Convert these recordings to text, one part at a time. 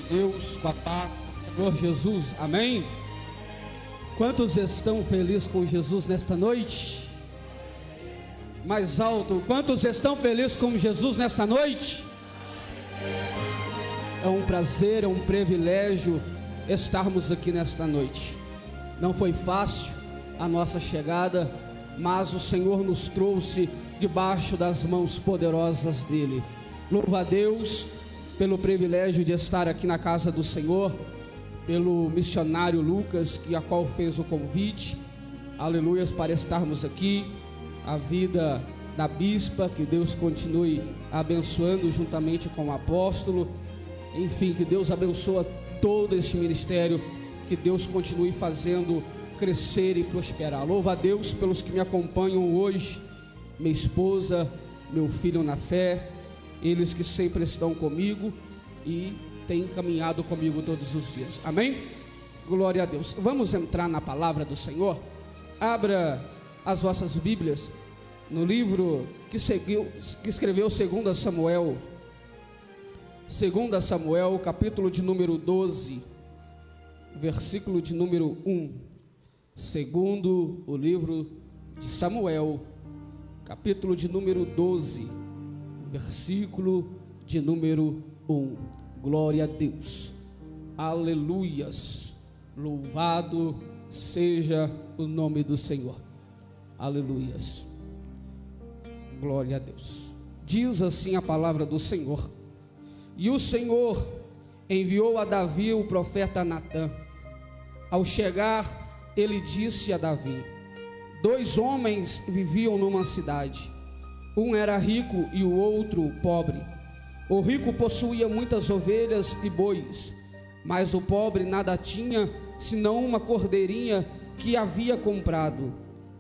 Deus, Papá, Senhor Jesus, amém? Quantos estão felizes com Jesus nesta noite? Mais alto, quantos estão felizes com Jesus nesta noite? É um prazer, é um privilégio estarmos aqui nesta noite. Não foi fácil a nossa chegada, mas o Senhor nos trouxe debaixo das mãos poderosas dele. Louva a Deus pelo privilégio de estar aqui na casa do Senhor, pelo missionário Lucas, a qual fez o convite, aleluias, para estarmos aqui. A vida da bispa, que Deus continue abençoando juntamente com o apóstolo. Enfim, que Deus abençoe todo este ministério, que Deus continue fazendo crescer e prosperar. Louva a Deus pelos que me acompanham hoje, minha esposa, meu filho na fé, eles que sempre estão comigo e têm caminhado comigo todos os dias, amém? Glória a Deus. Vamos entrar na palavra do Senhor. Abra as vossas Bíblias no livro que escreveu 2 Samuel, capítulo de número 12, versículo de número 1. Segundo o livro de Samuel, capítulo de número 12, versículo de número 1. Glória a Deus, aleluias, louvado seja o nome do Senhor, aleluias, glória a Deus. Diz assim a palavra do Senhor: e o Senhor enviou a Davi o profeta Natã. Ao chegar, ele disse a Davi: 2 homens viviam numa cidade, um era rico e o outro pobre. O rico possuía muitas ovelhas e bois, mas o pobre nada tinha, senão uma cordeirinha que havia comprado.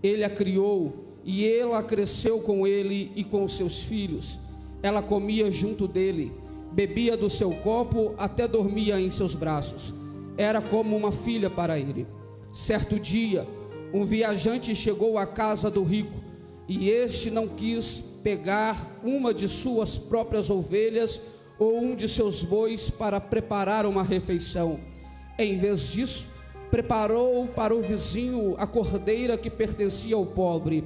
Ele a criou, e ela cresceu com ele e com seus filhos. Ela comia junto dele, bebia do seu copo, até dormia em seus braços. Era como uma filha para ele. Certo dia, um viajante chegou à casa do rico, e este não quis pegar uma de suas próprias ovelhas ou um de seus bois para preparar uma refeição. Em vez disso, preparou para o vizinho a cordeira que pertencia ao pobre.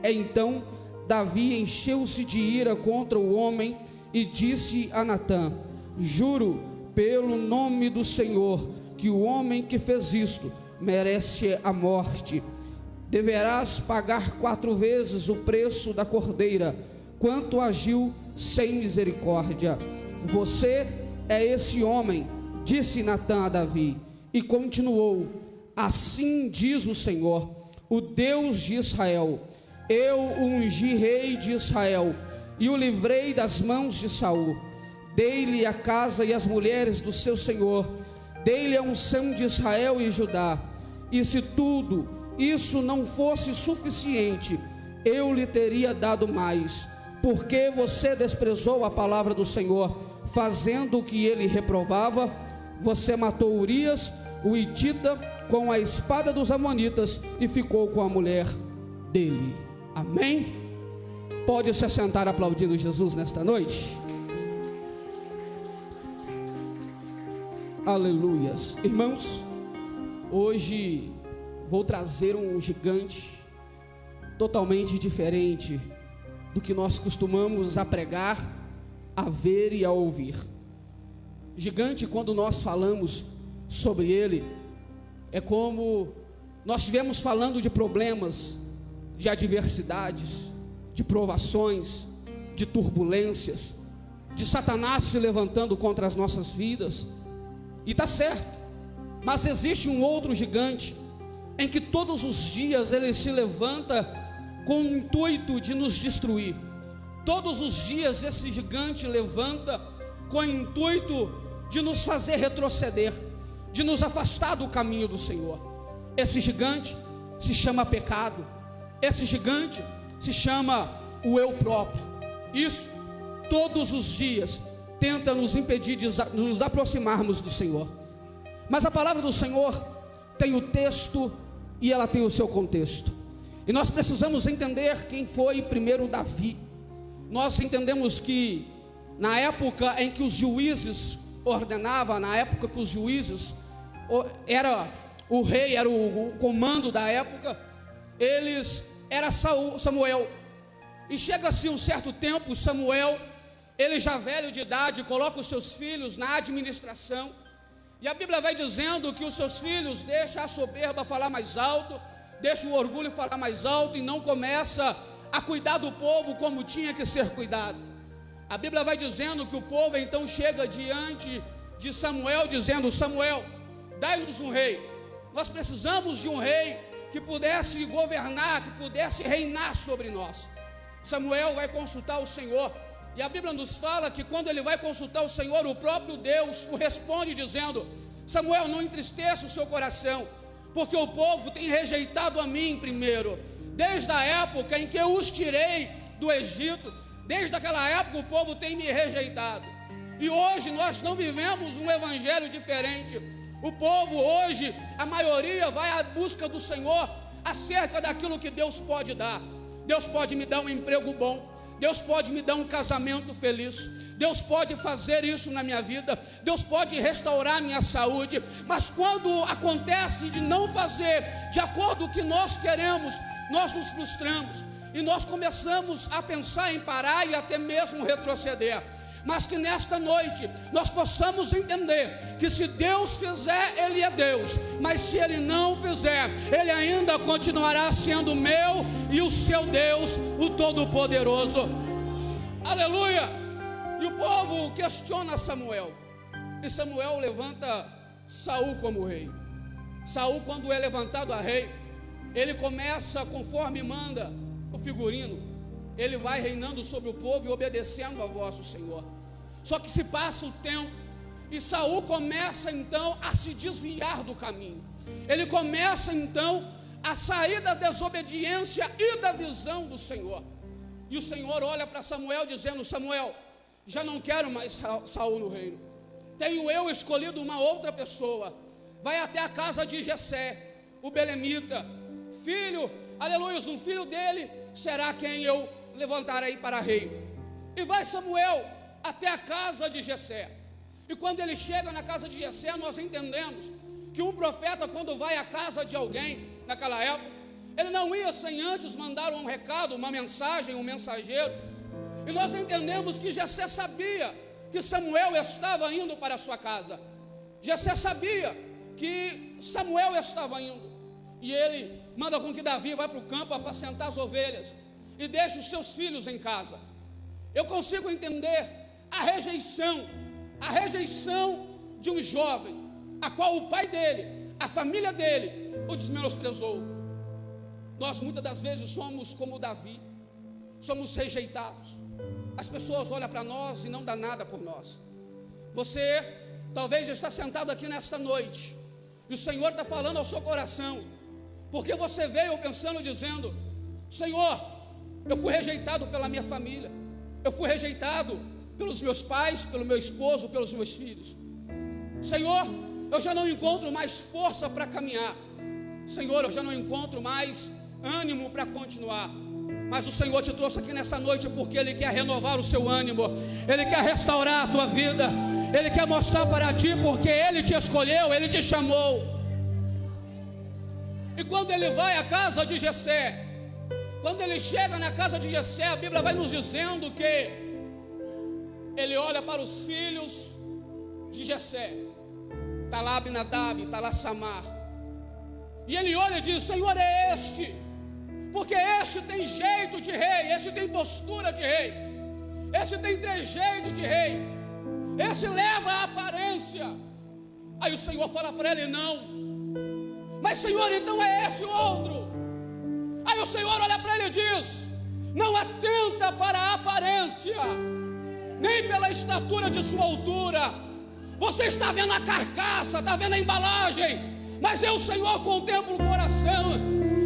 Então Davi encheu-se de ira contra o homem e disse a Natã: juro pelo nome do Senhor que o homem que fez isto merece a morte. Deverás pagar 4 vezes o preço da cordeira, quanto agiu sem misericórdia. Você é esse homem, disse Natã a Davi, e continuou: assim diz o Senhor, o Deus de Israel: eu o ungi rei de Israel e o livrei das mãos de Saul. Dei-lhe a casa e as mulheres do seu senhor, dei-lhe a unção de Israel e Judá. E se tudo isso não fosse suficiente, eu lhe teria dado mais. Porque você desprezou a palavra do Senhor, fazendo o que ele reprovava. Você matou Urias, o hitita, com a espada dos amonitas, e ficou com a mulher dele. Amém? Pode se assentar aplaudindo Jesus nesta noite. Aleluias. Irmãos, hoje vou trazer um gigante totalmente diferente do que nós costumamos a pregar, a ver e a ouvir. Gigante, quando nós falamos sobre ele, é como nós estivemos falando de problemas, de adversidades, de provações, de turbulências, de Satanás se levantando contra as nossas vidas. E está certo, mas existe um outro gigante, em que todos os dias ele se levanta com o intuito de nos destruir. Todos os dias esse gigante levanta com o intuito de nos fazer retroceder, de nos afastar do caminho do Senhor. Esse gigante se chama pecado. Esse gigante se chama o eu próprio. Isso, todos os dias, tenta nos impedir de nos aproximarmos do Senhor. Mas a palavra do Senhor tem o texto e ela tem o seu contexto. E nós precisamos entender quem foi primeiro Davi. Nós entendemos que na época em que os juízes ordenavam, na época que os juízes era o rei, era o comando da época, era Samuel. E chega-se um certo tempo, Samuel, ele já velho de idade, coloca os seus filhos na administração, e a Bíblia vai dizendo que os seus filhos deixam a soberba falar mais alto, deixam o orgulho falar mais alto, e não começa a cuidar do povo como tinha que ser cuidado. A Bíblia vai dizendo que o povo então chega diante de Samuel, dizendo: Samuel, dai-nos um rei. Nós precisamos de um rei que pudesse governar, que pudesse reinar sobre nós. Samuel vai consultar o Senhor, e a Bíblia nos fala que quando ele vai consultar o Senhor, o próprio Deus o responde dizendo: Samuel, não entristeça o seu coração, porque o povo tem rejeitado a mim primeiro. Desde a época em que eu os tirei do Egito, desde aquela época o povo tem me rejeitado. E hoje nós não vivemos um evangelho diferente. O povo hoje, a maioria vai à busca do Senhor acerca daquilo que Deus pode dar. Deus pode me dar um emprego bom, Deus pode me dar um casamento feliz, Deus pode fazer isso na minha vida, Deus pode restaurar a minha saúde. Mas quando acontece de não fazer de acordo com o que nós queremos, nós nos frustramos e nós começamos a pensar em parar e até mesmo retroceder. Mas que nesta noite nós possamos entender que se Deus fizer, Ele é Deus, mas se Ele não fizer, Ele ainda continuará sendo meu e o seu Deus, o Todo-Poderoso. Aleluia! E o povo questiona Samuel, e Samuel levanta Saul como rei. Saul, quando é levantado a rei, ele começa conforme manda o figurino, ele vai reinando sobre o povo e obedecendo a voz do Senhor. Só que se passa o tempo e Saul começa então a se desviar do caminho. Ele começa então a sair da desobediência e da visão do Senhor. E o Senhor olha para Samuel dizendo: Samuel, já não quero mais Saul no reino. Tenho eu escolhido uma outra pessoa. Vai até a casa de Jessé, o belemita, filho, aleluia, um filho dele será quem eu levantarei para rei. E vai Samuel até a casa de Jessé. E quando ele chega na casa de Jessé, nós entendemos que um profeta, quando vai à casa de alguém naquela época, ele não ia sem antes mandar um recado, uma mensagem, um mensageiro. E nós entendemos que Jessé sabia que Samuel estava indo para a sua casa. Jessé sabia que Samuel estava indo, e ele manda com que Davi vá para o campo apacentar as ovelhas e deixe os seus filhos em casa. Eu consigo entender a rejeição de um jovem, a qual o pai dele, a família dele, o desmenosprezou. Nós muitas das vezes somos como Davi, somos rejeitados. As pessoas olham para nós e não dão nada por nós. Você talvez está sentado aqui nesta noite, e o Senhor está falando ao seu coração, porque você veio pensando, dizendo: Senhor, eu fui rejeitado pela minha família, eu fui rejeitado pelos meus pais, pelo meu esposo, pelos meus filhos. Senhor, eu já não encontro mais força para caminhar. Senhor, eu já não encontro mais ânimo para continuar. Mas o Senhor te trouxe aqui nessa noite porque Ele quer renovar o seu ânimo, Ele quer restaurar a tua vida, Ele quer mostrar para ti porque Ele te escolheu, Ele te chamou. E quando ele vai à casa de Jessé, quando ele chega na casa de Jessé, a Bíblia vai nos dizendo que ele olha para os filhos de Jessé. Está lá Abinadab, está lá Samar, e ele olha e diz: Senhor, é este, porque este tem jeito de rei, este tem postura de rei, este tem trejeito de rei, este leva a aparência. Aí o Senhor fala para ele: não. Mas Senhor, então é esse outro. Aí o Senhor olha para ele e diz: não atenta para a aparência, nem pela estatura de sua altura. Você está vendo a carcaça, está vendo a embalagem, mas eu, Senhor, contemplo o coração.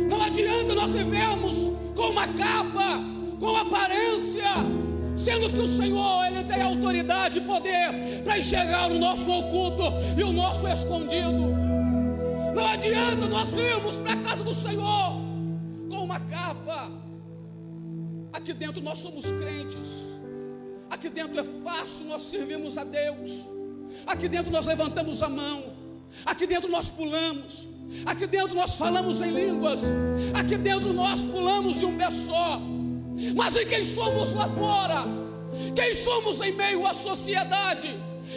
Não adianta nós vivermos com uma capa, com aparência, sendo que o Senhor, Ele tem autoridade e poder para enxergar o nosso oculto e o nosso escondido. Não adianta nós irmos para a casa do Senhor com uma capa. Aqui dentro nós somos crentes, Aqui dentro é fácil nós servirmos a Deus. Aqui dentro nós levantamos a mão. Aqui dentro nós pulamos. Aqui dentro nós falamos em línguas. Aqui dentro nós pulamos de um pé só. Mas em quem somos lá fora? Quem somos em meio à sociedade?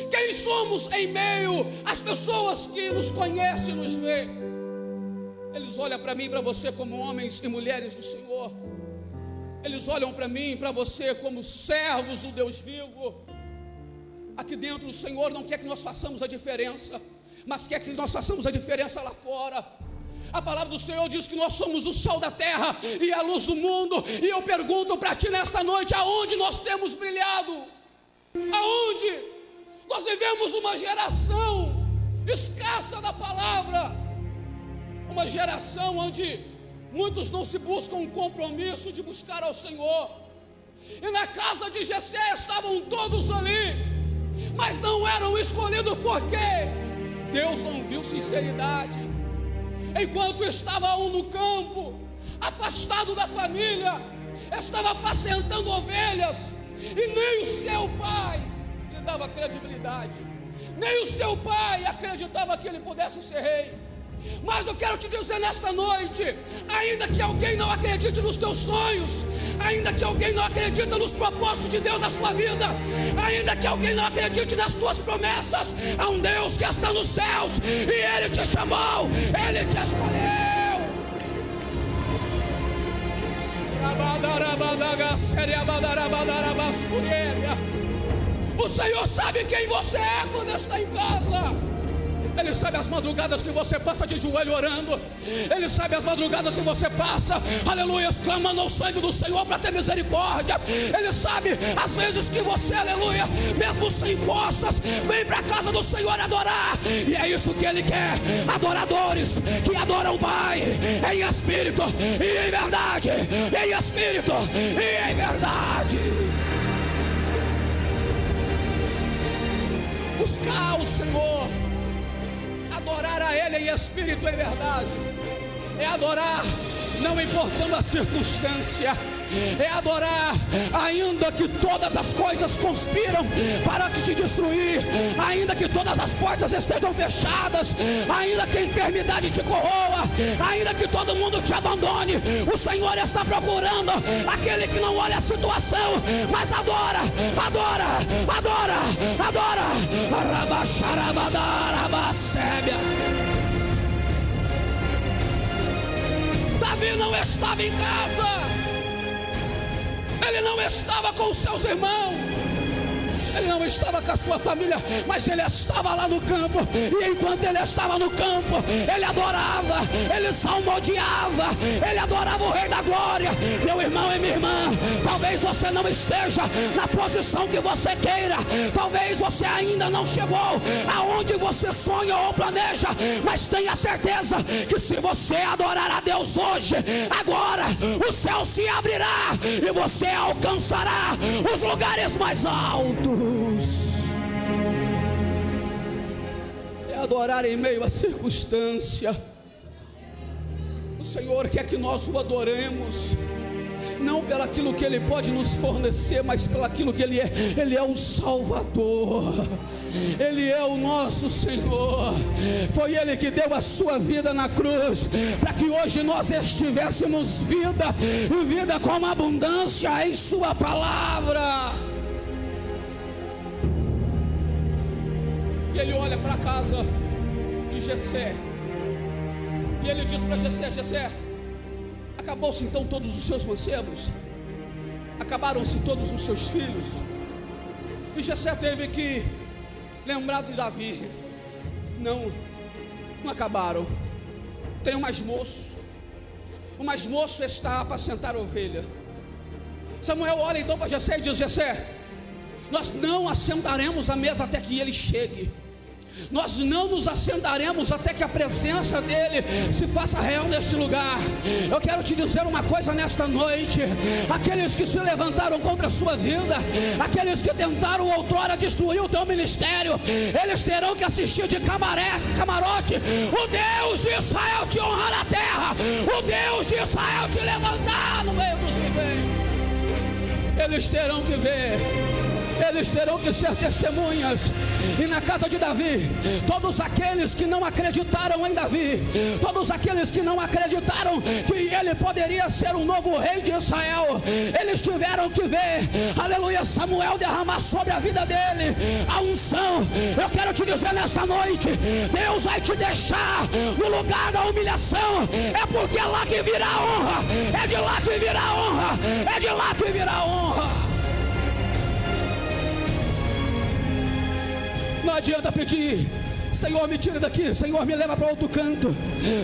Quem somos em meio às pessoas que nos conhecem e nos veem? Eles olham para mim e para você como homens e mulheres do Senhor. Eles olham para mim e para você como servos do Deus vivo. Aqui dentro o Senhor não quer que nós façamos a diferença, mas quer que nós façamos a diferença lá fora. A palavra do Senhor diz que nós somos o sal da terra e a luz do mundo. E eu pergunto para ti nesta noite, aonde nós temos brilhado? Aonde? Nós vivemos uma geração escassa da palavra, uma geração onde muitos não se buscam um compromisso de buscar ao Senhor. E na casa de Jessé estavam todos ali, mas não eram escolhidos porque Deus não viu sinceridade. Enquanto estava um no campo, afastado da família, estava apacentando ovelhas, e nem o seu pai lhe dava credibilidade, nem o seu pai acreditava que ele pudesse ser rei. Mas eu quero te dizer nesta noite, ainda que alguém não acredite nos teus sonhos, ainda que alguém não acredite nos propósitos de Deus na sua vida, ainda que alguém não acredite nas tuas promessas, há um Deus que está nos céus, e Ele te chamou, Ele te escolheu. O Senhor sabe quem você é quando está em casa. Ele sabe as madrugadas que você passa de joelho orando. Ele sabe as madrugadas que você passa, aleluia, clamando ao sangue do Senhor para ter misericórdia. Ele sabe as vezes que você, aleluia, mesmo sem forças, vem para a casa do Senhor adorar. E é isso que Ele quer, adoradores que adoram o Pai em espírito e em verdade. Em espírito e em verdade. Buscar o Senhor, adorar a Ele em espírito e em verdade, é adorar não importando a circunstância, é adorar ainda que todas as coisas conspiram para que te destruir, ainda que todas as portas estejam fechadas, ainda que a enfermidade te corroa, ainda que todo mundo te abandone. O Senhor está procurando aquele que não olha a situação, mas adora, adora, adora, adora. Davi não estava em casa, ele não estava com os seus irmãos, ele não estava com a sua família, mas ele estava lá no campo. E enquanto ele estava no campo, ele adorava, ele salmodiava, ele adorava o Rei da Glória. Meu irmão e minha irmã, talvez você não esteja na posição que você queira, talvez você ainda não chegou aonde você sonha ou planeja, mas tenha certeza que se você adorar a Deus hoje, agora, o céu se abrirá e você alcançará os lugares mais altos. É adorar em meio à circunstância. O Senhor quer que nós o adoremos, não pelo aquilo que Ele pode nos fornecer, mas pelo aquilo que Ele é. Ele é o Salvador, Ele é o nosso Senhor. Foi Ele que deu a sua vida na cruz, para que hoje nós estivéssemos vida, e vida com abundância em sua palavra. E Ele olha para a casa de Jessé, e Ele diz para Jessé: Jessé, acabou-se então todos os seus mancebos, acabaram-se todos os seus filhos. E Jessé teve que lembrar de Davi: não acabaram, tem um mais moço, o mais moço está a apacentar a ovelha. Samuel olha então para Jessé e diz: Jessé, nós não assentaremos à mesa até que ele chegue, nós não nos assentaremos até que a presença dele se faça real neste lugar. Eu quero te dizer uma coisa nesta noite: aqueles que se levantaram contra a sua vida, aqueles que tentaram outrora destruir o teu ministério, eles terão que assistir de camarote o Deus de Israel te honrar na terra, o Deus de Israel te levantar no meio dos viventes. Eles terão que ver eles terão que ser testemunhas. E na casa de Davi, todos aqueles que não acreditaram em Davi, todos aqueles que não acreditaram que ele poderia ser um novo rei de Israel, eles tiveram que ver, aleluia, Samuel derramar sobre a vida dele a unção. Eu quero te dizer nesta noite, Deus vai te deixar no lugar da humilhação. É porque é lá que virá a honra, é de lá que virá a honra, é de lá que virá a honra. Não adianta pedir: Senhor, me tira daqui, Senhor, me leva para outro canto,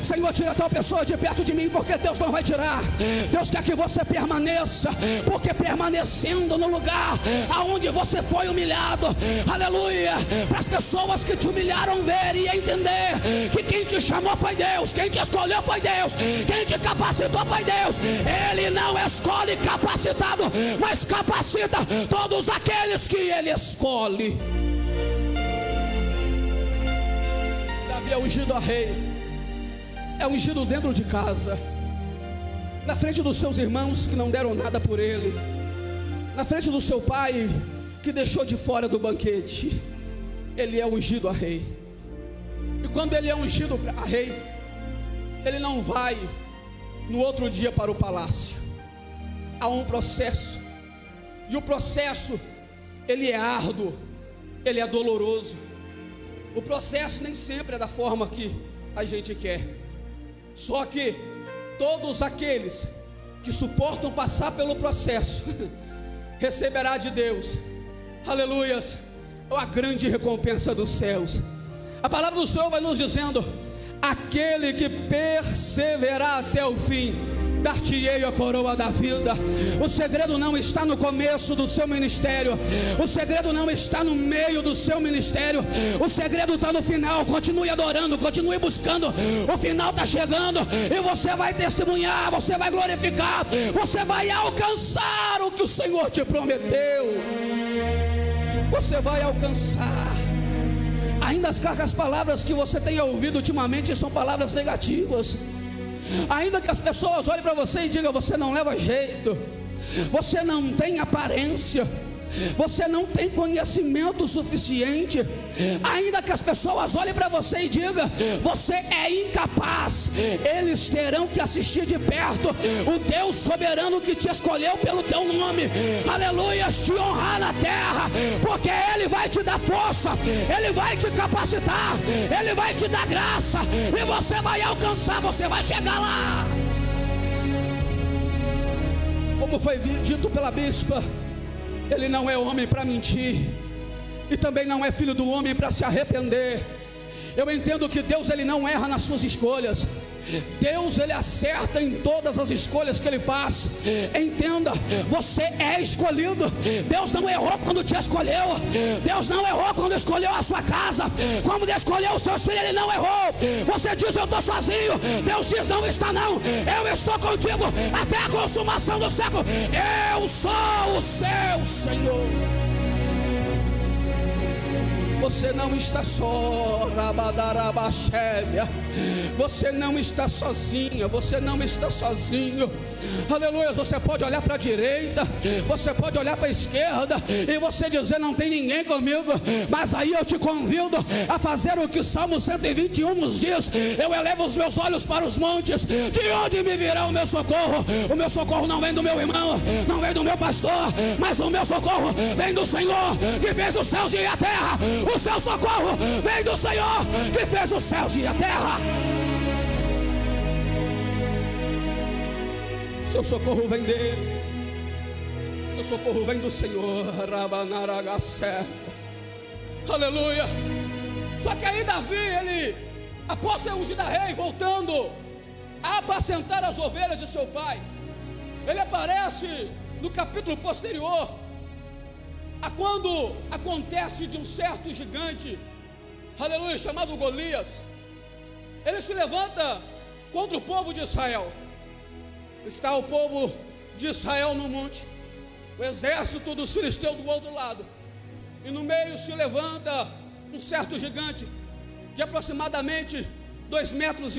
Senhor, tira tal pessoa de perto de mim, porque Deus não vai tirar. Deus quer que você permaneça, porque permanecendo no lugar aonde você foi humilhado, aleluia, para as pessoas que te humilharam ver e entender que quem te chamou foi Deus, quem te escolheu foi Deus, quem te capacitou foi Deus. Ele não escolhe capacitado, mas capacita todos aqueles que Ele escolhe. É ungido a rei, é ungido dentro de casa, na frente dos seus irmãos que não deram nada por ele, na frente do seu pai que deixou de fora do banquete. Ele é ungido a rei. E quando ele é ungido a rei, ele não vai no outro dia para o palácio. Há um processo, e o processo, ele é árduo, ele é doloroso. O processo nem sempre é da forma que a gente quer. Só que todos aqueles que suportam passar pelo processo receberá de Deus, aleluias, a grande recompensa dos céus. A palavra do Senhor vai nos dizendo: aquele que perseverar até o fim, dar-te-ei a coroa da vida. O segredo não está no começo do seu ministério, o segredo não está no meio do seu ministério, o segredo está no final. Continue adorando, continue buscando, o final está chegando e você vai testemunhar, você vai glorificar, você vai alcançar o que o Senhor te prometeu. Você vai alcançar. Ainda as palavras que você tenha ouvido ultimamente são palavras negativas. Ainda que as pessoas olhem para você e digam: você não leva jeito, você não tem aparência, você não tem conhecimento suficiente. Ainda que as pessoas olhem para você e digam: você é incapaz, eles terão que assistir de perto o Deus soberano que te escolheu pelo teu nome, aleluia, te honrar na terra, porque Ele vai te dar força, Ele vai te capacitar, Ele vai te dar graça, e você vai alcançar, você vai chegar lá. Como foi dito pela bispa, ele não é homem para mentir, e também não é filho do homem para se arrepender. Eu entendo que Deus, ele não erra nas suas escolhas. Deus, ele acerta em todas as escolhas que ele faz. Entenda, você é escolhido. Deus não errou quando te escolheu. Deus não errou quando escolheu a sua casa. Quando escolheu os seus filhos, ele não errou. Você diz: eu estou sozinho. Deus diz: não está não, eu estou contigo até a consumação do século. Eu sou o seu Senhor. Você não está só, você não está sozinha, você não está sozinho, aleluia. Você pode olhar para a direita, você pode olhar para a esquerda e você dizer: não tem ninguém comigo. Mas aí eu te convido a fazer o que o Salmo 121 nos diz: eu elevo os meus olhos para os montes, de onde me virá o meu socorro? O meu socorro não vem do meu irmão, não vem do meu pastor, mas o meu socorro vem do Senhor que fez os céus e a terra. O seu socorro vem do Senhor que fez os céus e a terra. Seu socorro vem dele, seu socorro vem do Senhor. Aleluia. Só que aí Davi, ele, após ser ungido a rei, voltando a apacentar as ovelhas de seu pai, ele aparece no capítulo posterior a quando acontece de um certo gigante, aleluia, chamado Golias. Ele se levanta contra o povo de Israel. Está o povo de Israel no monte, o exército dos filisteus do outro lado, e no meio se levanta um certo gigante de aproximadamente 2,80 metros,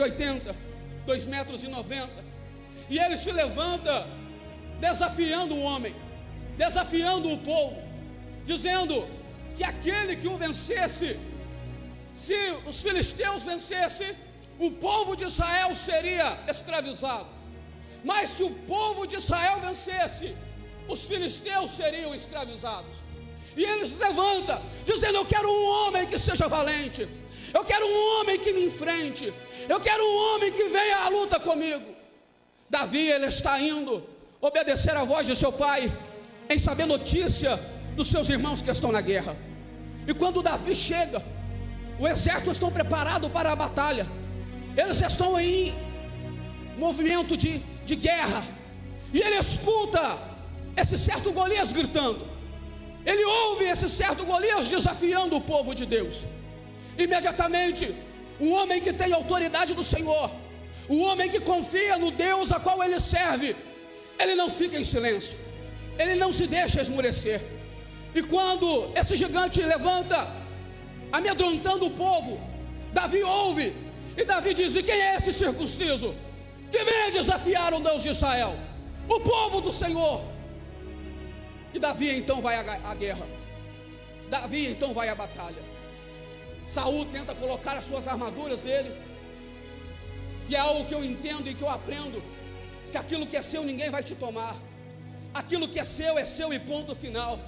2,90 metros, e ele se levanta desafiando o homem, desafiando o povo. dizendo que aquele que o vencesse, se os filisteus vencessem, o povo de Israel seria escravizado. Mas se o povo de Israel vencesse, os filisteus seriam escravizados. E ele se levanta, dizendo: eu quero um homem que seja valente, eu quero um homem que me enfrente, eu quero um homem que venha à luta comigo. Davi, ele está indo obedecer à voz de seu pai, em saber notícia dos seus irmãos que estão na guerra. E quando Davi chega, o exército estão preparado para a batalha, eles estão em movimento de guerra, e ele escuta esse certo Golias gritando, ele ouve esse certo Golias desafiando o povo de Deus. Imediatamente, um homem que tem autoridade do Senhor, o homem que confia no Deus a qual ele serve, ele não fica em silêncio, ele não se deixa esmorecer. E quando esse gigante levanta, amedrontando o povo, Davi ouve, e Davi diz: e quem é esse circunciso que vem desafiar o Deus de Israel, o povo do Senhor? E Davi então vai à guerra, Davi então vai à batalha. Saul tenta colocar as suas armaduras dele, e é algo que eu entendo e que eu aprendo, que aquilo que é seu ninguém vai te tomar, aquilo que é seu e ponto final.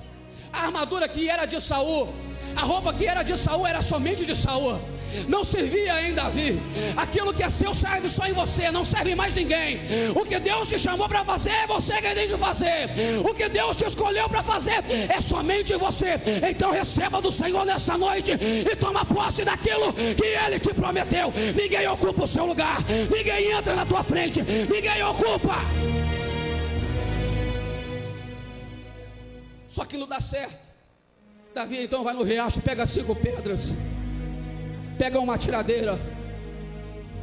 A armadura que era de Saul, a roupa que era de Saul era somente de Saul, não servia em Davi. Aquilo que é seu serve só em você, não serve em mais ninguém. O que Deus te chamou para fazer é você que tem que fazer. O que Deus te escolheu para fazer é somente você. Então receba do Senhor nessa noite e toma posse daquilo que Ele te prometeu. Ninguém ocupa o seu lugar, ninguém entra na tua frente, ninguém ocupa. Só que não dá certo. Davi então vai no riacho, pega 5 pedras, pega uma tiradeira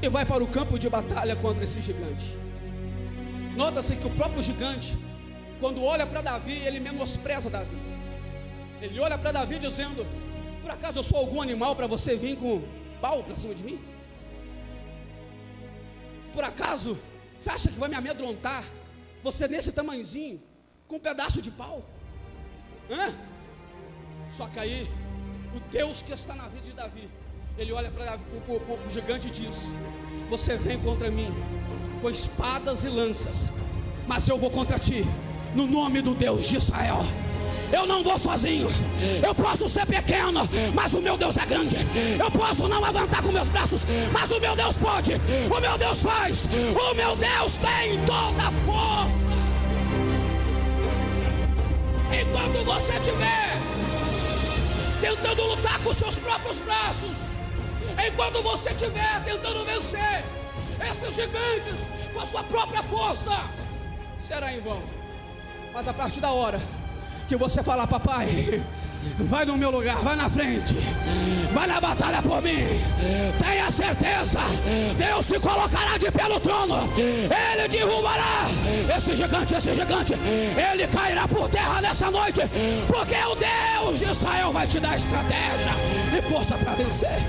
e vai para o campo de batalha contra esse gigante. Nota-se que o próprio gigante, quando olha para Davi, ele menospreza Davi. Ele olha para Davi dizendo: por acaso eu sou algum animal para você vir com pau para cima de mim? Por acaso você acha que vai me amedrontar, você nesse tamanhozinho, com um pedaço de pau? Só que aí o Deus que está na vida de Davi, ele olha para o gigante e diz: você vem contra mim com espadas e lanças, mas eu vou contra ti no nome do Deus de Israel. Eu não vou sozinho. Eu posso ser pequeno, mas o meu Deus é grande. Eu posso não aguentar com meus braços, mas o meu Deus pode. O meu Deus faz. O meu Deus tem toda a força. Enquanto você estiver tentando lutar com seus próprios braços, enquanto você estiver tentando vencer esses gigantes com a sua própria força, será em vão. Mas a partir da hora que você falar: papai, vai no meu lugar, vai na frente, vai na batalha por mim, tenha certeza, Deus se colocará de pé no trono, Ele derrubará esse gigante, ele cairá por terra nessa noite, porque o Deus de Israel vai te dar estratégia e força para vencer.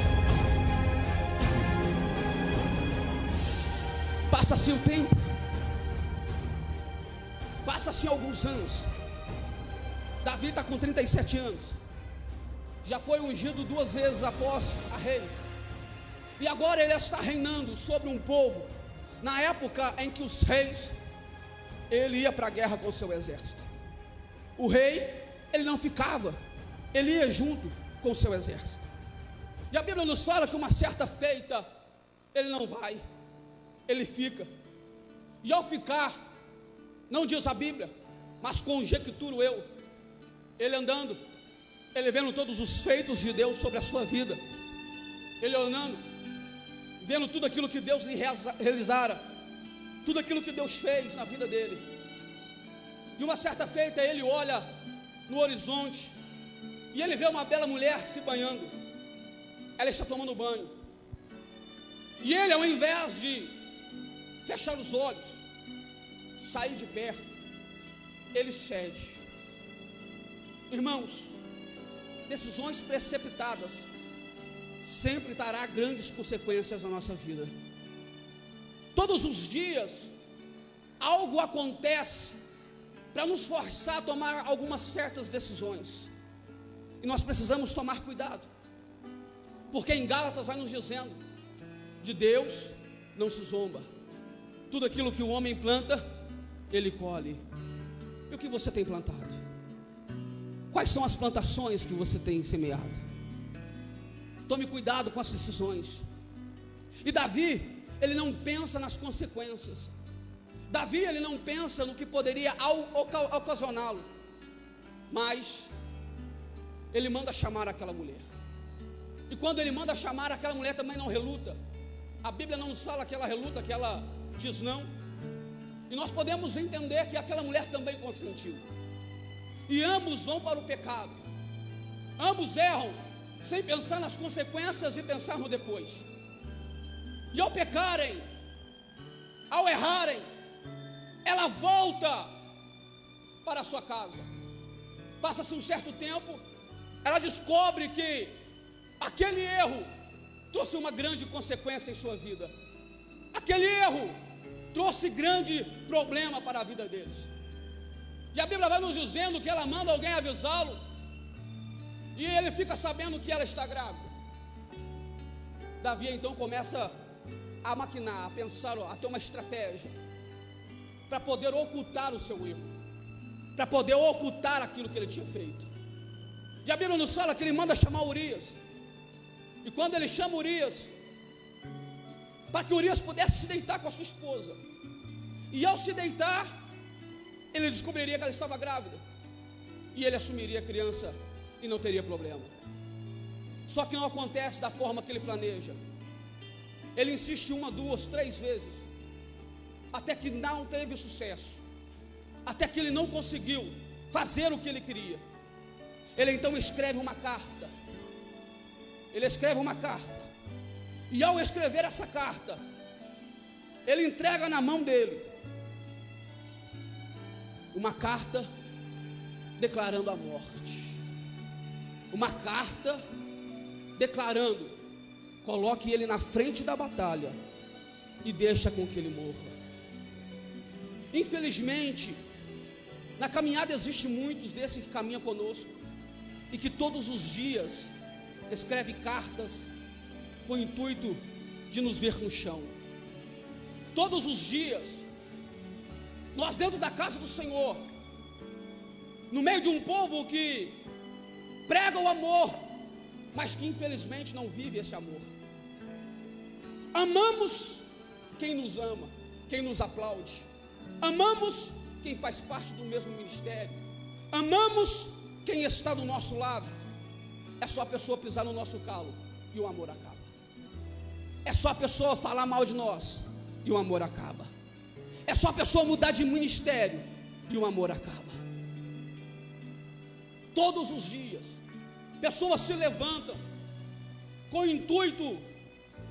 Passa-se o tempo, passa-se alguns anos. Davi está com 37 anos, já foi ungido 2 vezes após a rei, e agora ele está reinando sobre um povo, na época em que os reis, ele ia para a guerra com o seu exército. O rei, ele não ficava, ele ia junto com o seu exército, e a Bíblia nos fala que uma certa feita, ele não vai, ele fica, e ao ficar, não diz a Bíblia, mas conjecturo eu, ele andando, ele vendo todos os feitos de Deus sobre a sua vida, ele olhando, vendo tudo aquilo que Deus lhe realizara, tudo aquilo que Deus fez na vida dele. E uma certa feita ele olha no horizonte, e ele vê uma bela mulher se banhando, ela está tomando banho, e ele, ao invés de fechar os olhos, sair de perto, ele cede. Irmãos, decisões precipitadas sempre trará grandes consequências na nossa vida. Todos os dias algo acontece para nos forçar a tomar algumas certas decisões. E nós precisamos tomar cuidado, porque em Gálatas vai nos dizendo: de Deus não se zomba, tudo aquilo que o homem planta, ele colhe. E o que você tem plantado? Quais são as plantações que você tem semeado? Tome cuidado com as decisões. E Davi, ele não pensa nas consequências. Davi, ele não pensa no que poderia ocasioná-lo, mas ele manda chamar aquela mulher. E quando ele manda chamar, aquela mulher também não reluta. A Bíblia não nos fala que ela reluta, que ela diz não. E nós podemos entender que aquela mulher também consentiu. E ambos vão para o pecado. Ambos erram sem pensar nas consequências e pensar no depois. E ao pecarem, ao errarem, ela volta para a sua casa. Passa-se um certo tempo, ela descobre que aquele erro trouxe uma grande consequência em sua vida. Aquele erro trouxe grande problema para a vida deles. E a Bíblia vai nos dizendo que ela manda alguém avisá-lo, e ele fica sabendo que ela está grávida. Davi então começa a maquinar, a pensar, a ter uma estratégia para poder ocultar o seu erro, para poder ocultar aquilo que ele tinha feito. E a Bíblia nos fala que ele manda chamar Urias. E quando ele chama Urias, para que Urias pudesse se deitar com a sua esposa, e ao se deitar, ele descobriria que ela estava grávida, e ele assumiria a criança e não teria problema. Só que não acontece da forma que ele planeja. Ele insiste 1, 2, 3 vezes, até que não teve sucesso, até que ele não conseguiu fazer o que ele queria. Ele então escreve uma carta. Ele escreve uma carta, e ao escrever essa carta, ele entrega na mão dele uma carta declarando a morte. Uma carta declarando: coloque ele na frente da batalha e deixa com que ele morra. Infelizmente, na caminhada existe muitos desses que caminham conosco e que todos os dias escreve cartas com o intuito de nos ver no chão. Todos os dias, nós dentro da casa do Senhor, no meio de um povo que prega o amor, mas que infelizmente não vive esse amor. Amamos quem nos ama, quem nos aplaude. Amamos quem faz parte do mesmo ministério. Amamos quem está do nosso lado. É só a pessoa pisar no nosso calo e o amor acaba. É só a pessoa falar mal de nós e o amor acaba. É só a pessoa mudar de ministério e o amor acaba. Todos os dias, pessoas se levantam com o intuito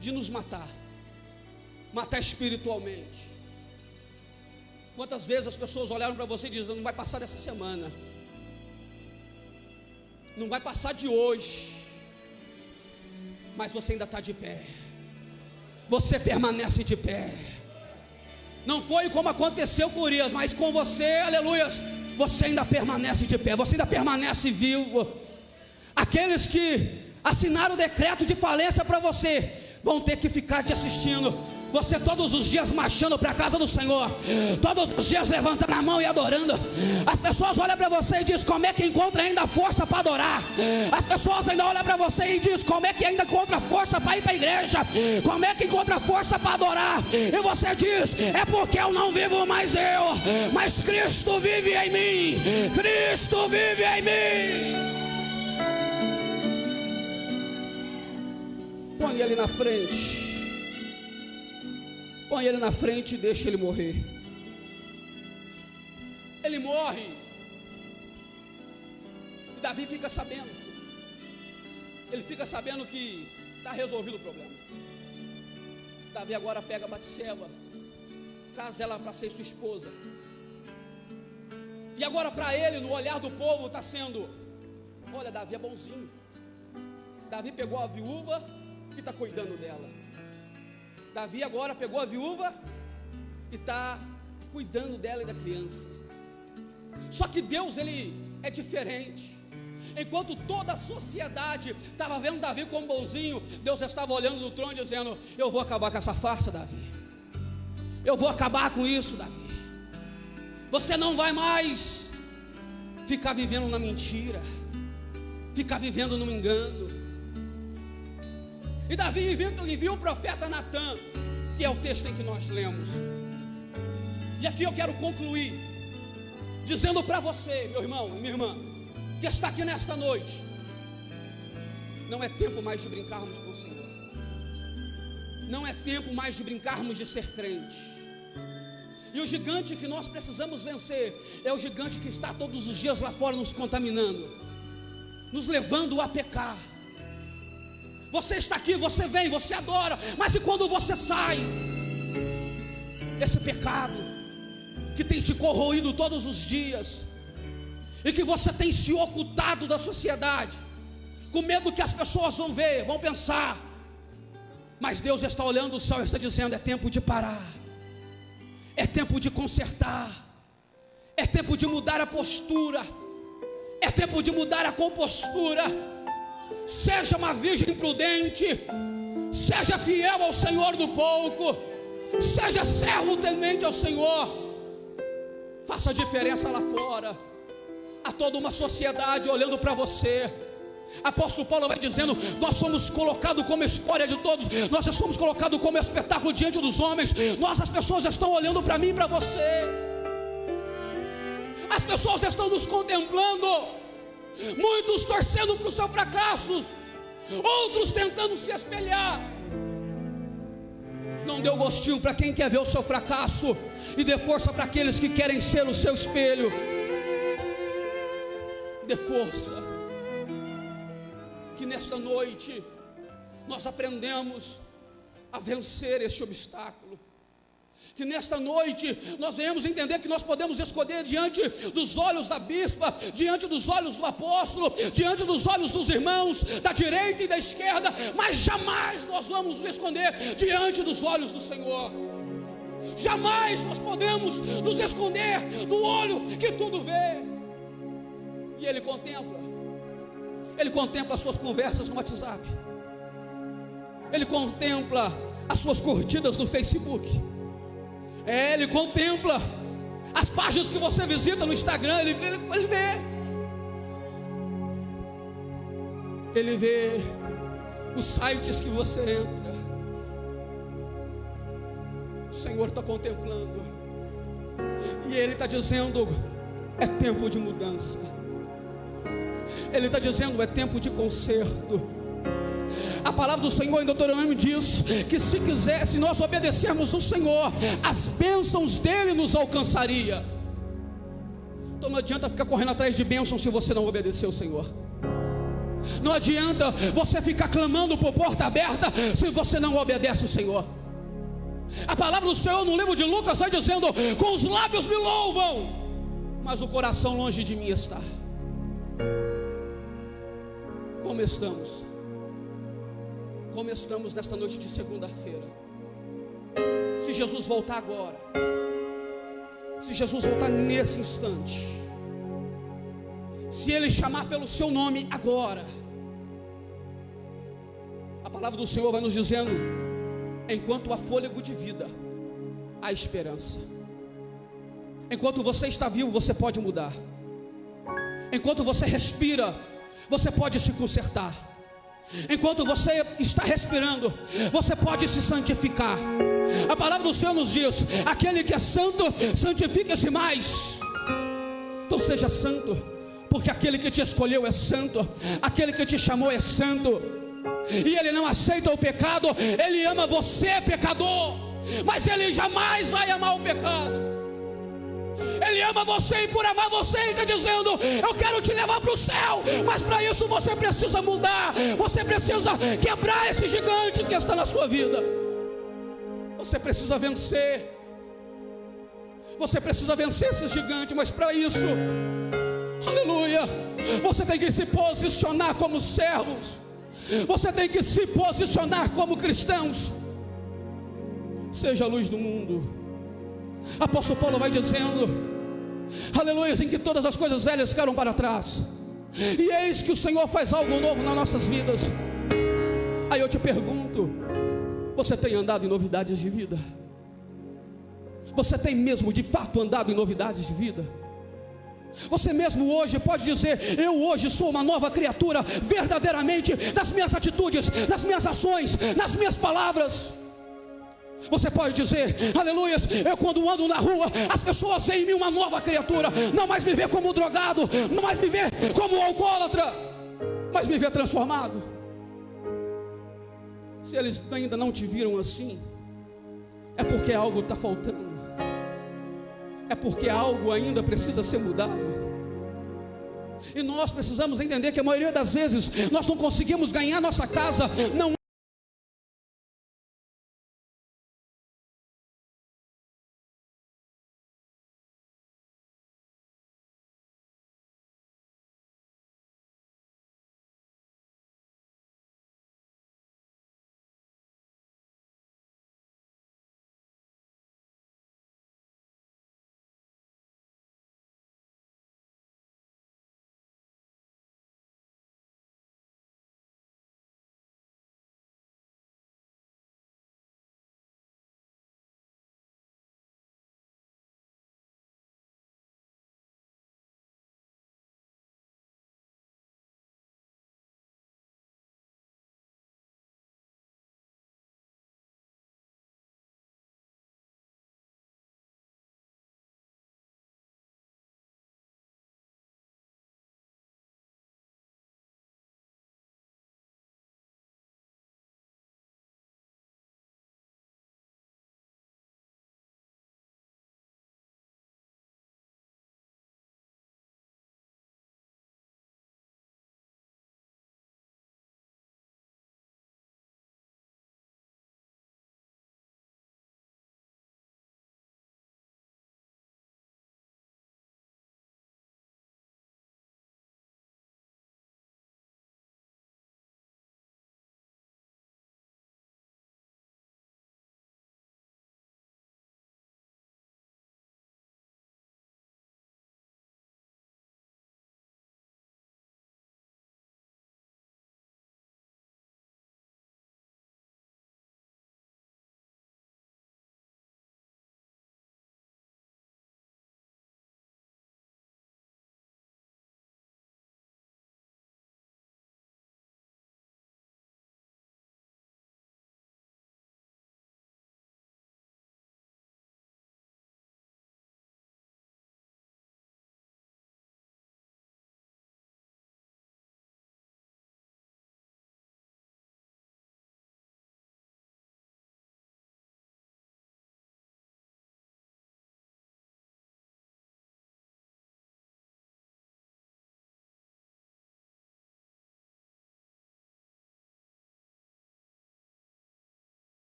de nos matar, matar espiritualmente. Quantas vezes as pessoas olharam para você e dizem: não vai passar dessa semana, não vai passar de hoje, mas você ainda está de pé, você permanece de pé. Não foi como aconteceu com Urias, mas com você, aleluias, você ainda permanece de pé, você ainda permanece vivo. Aqueles que assinaram o decreto de falência para você vão ter que ficar te assistindo. Você todos os dias marchando para a casa do Senhor, todos os dias levantando a mão e adorando. As pessoas olham para você e dizem: como é que encontra ainda força para adorar? As pessoas ainda olham para você e dizem: como é que ainda encontra força para ir para a igreja? Como é que encontra força para adorar? E você diz: é porque eu não vivo mais eu, mas Cristo vive em mim. Cristo vive em mim. Põe ele na frente. Põe ele na frente e deixa ele morrer. Ele morre. E Davi fica sabendo. Ele fica sabendo que está resolvido o problema. Davi agora pega Batseba, traz ela para ser sua esposa. E agora para ele, no olhar do povo, está sendo: olha, Davi é bonzinho. Davi pegou a viúva e está cuidando dela. Davi agora pegou a viúva e está cuidando dela e da criança. Só que Deus, ele é diferente. Enquanto toda a sociedade estava vendo Davi como bonzinho, Deus estava olhando no trono dizendo: eu vou acabar com essa farsa, Davi. Eu vou acabar com isso, Davi. Você não vai mais ficar vivendo na mentira, ficar vivendo no engano. E Davi envia o profeta Natã, que é o texto em que nós lemos. E aqui eu quero concluir dizendo para você, meu irmão e minha irmã, que está aqui nesta noite: não é tempo mais de brincarmos com o Senhor. Não é tempo mais de brincarmos de ser crente. E o gigante que nós precisamos vencer é o gigante que está todos os dias lá fora nos contaminando, nos levando a pecar. Você está aqui, você vem, você adora, mas e quando você sai? Esse pecado que tem te corroído todos os dias, e que você tem se ocultado da sociedade, com medo que as pessoas vão ver, vão pensar. Mas Deus está olhando o céu e está dizendo: é tempo de parar, é tempo de consertar, é tempo de mudar a postura, é tempo de mudar a compostura. Seja uma virgem prudente, seja fiel ao Senhor do pouco, seja servo temente ao Senhor. Faça a diferença lá fora. Há toda uma sociedade olhando para você. Apóstolo Paulo vai dizendo: nós somos colocados como escória de todos, nós somos colocados como espetáculo diante dos homens. As pessoas estão olhando para mim e para você. As pessoas estão nos contemplando, muitos torcendo para os seus fracassos, outros tentando se espelhar. Não dê gostinho para quem quer ver o seu fracasso, e dê força para aqueles que querem ser o seu espelho. Dê força. Que nesta noite nós aprendemos a vencer este obstáculo. Que nesta noite nós venhamos entender que nós podemos escolher diante dos olhos da bispa, diante dos olhos do apóstolo, diante dos olhos dos irmãos da direita e da esquerda, mas jamais nós vamos nos esconder diante dos olhos do Senhor. Jamais nós podemos nos esconder do olho que tudo vê. E Ele contempla as suas conversas no WhatsApp, Ele contempla as suas curtidas no Facebook, Ele contempla as páginas que você visita no Instagram. Ele vê os sites que você entra. O Senhor está contemplando, e Ele está dizendo: é tempo de mudança. Ele está dizendo: é tempo de conserto. A palavra do Senhor em Deuteronômio diz que se nós obedecermos o Senhor, as bênçãos dele nos alcançaria. Então não adianta ficar correndo atrás de bênçãos se você não obedecer o Senhor. Não adianta você ficar clamando por porta aberta se você não obedece o Senhor. A palavra do Senhor no livro de Lucas vai dizendo: com os lábios me louvam, mas o coração longe de mim está. Como estamos? Como estamos nesta noite de segunda-feira? Se Jesus voltar agora, se Jesus voltar nesse instante, se Ele chamar pelo seu nome agora, a palavra do Senhor vai nos dizendo: enquanto há fôlego de vida, há esperança. Enquanto você está vivo, você pode mudar. Enquanto você respira, você pode se consertar. Enquanto você está respirando, você pode se santificar. A palavra do Senhor nos diz: aquele que é santo, santifica-se mais. Então seja santo, porque aquele que te escolheu é santo, aquele que te chamou é santo. E Ele não aceita o pecado. Ele ama você, pecador, mas Ele jamais vai amar o pecado. Ele ama você, e por amar você Ele está dizendo: eu quero te levar para o céu. Mas para isso você precisa mudar. Você precisa quebrar esse gigante que está na sua vida. Você precisa vencer. Você precisa vencer esse gigante. Mas para isso, aleluia, você tem que se posicionar como servos. Você tem que se posicionar como cristãos. Seja a luz do mundo. Apóstolo Paulo vai dizendo, aleluia, em que todas as coisas velhas ficaram para trás. e eis que o Senhor faz algo novo nas nossas vidas. Aí eu te pergunto: você tem andado em novidades de vida? Você tem mesmo de fato andado em novidades de vida? Você mesmo hoje pode dizer: eu hoje sou uma nova criatura, verdadeiramente, nas minhas atitudes, nas minhas ações, nas minhas palavras. Você pode dizer: aleluias, eu quando ando na rua, as pessoas veem em mim uma nova criatura, não mais me vê como drogado, não mais me vê como alcoólatra, mas me vê transformado. Se eles ainda não te viram assim, é porque algo está faltando, é porque algo ainda precisa ser mudado. E nós precisamos entender que a maioria das vezes nós não conseguimos ganhar nossa casa, não